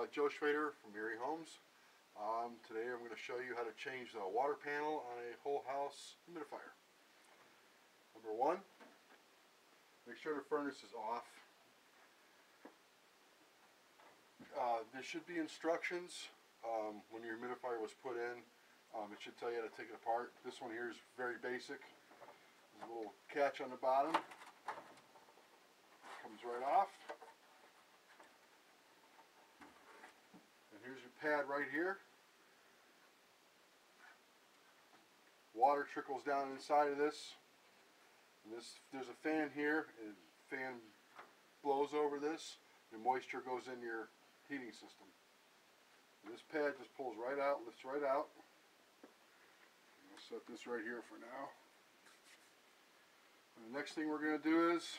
Joe Schrader from Erie Homes. Today I'm going to show you how to change the water panel on a whole house humidifier. Number one, make sure the furnace is off. There should be instructions when your humidifier was put in. It should tell you how to take it apart. This one here is very basic. There's a little catch on the bottom. Comes right off. And here's your pad right here. Water trickles down inside of this. And there's a fan here, and the fan blows over this. The moisture goes in your heating system. And this pad just pulls right out, lifts right out. I'll set this right here for now. And the next thing we're going to do is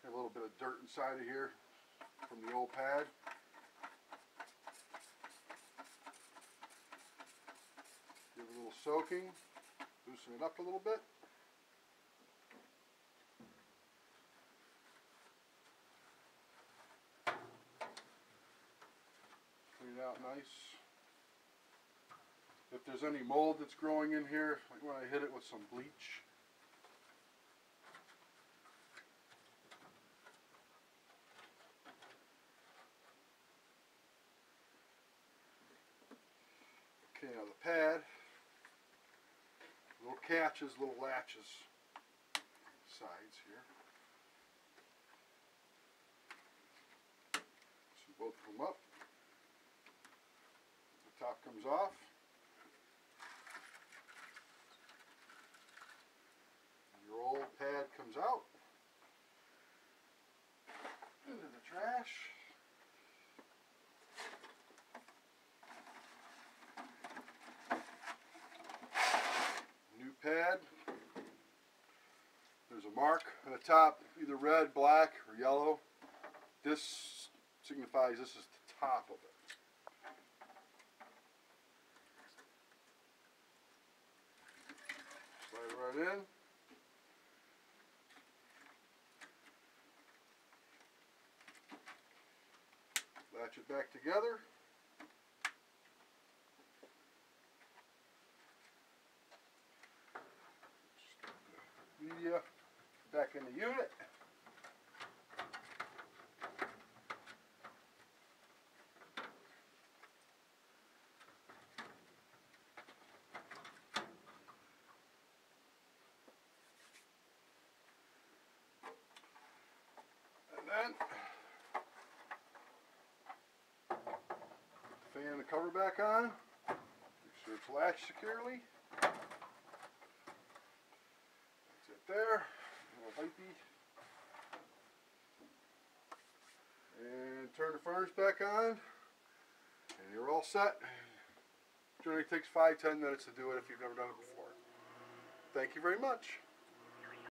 have a little bit of dirt inside of here from the old pad. Give it a little soaking, loosen it up a little bit. Clean it out nice. If there's any mold that's growing in here, like when I hit it with some bleach. Okay, now the pad, little catches, little latches, sides here. So both come up. The top comes off. Your old pad comes out into the trash. New pad. There's a mark on the top, either red, black, or yellow. This signifies this is the top of it. Slide it right in. Latch it back together. Media back in the unit. And then fan the cover back on. Make sure it's latched securely. That's it there. A little wipey. And turn the furnace back on. And you're all set. Generally takes 5-10 minutes to do it if you've never done it before. Thank you very much.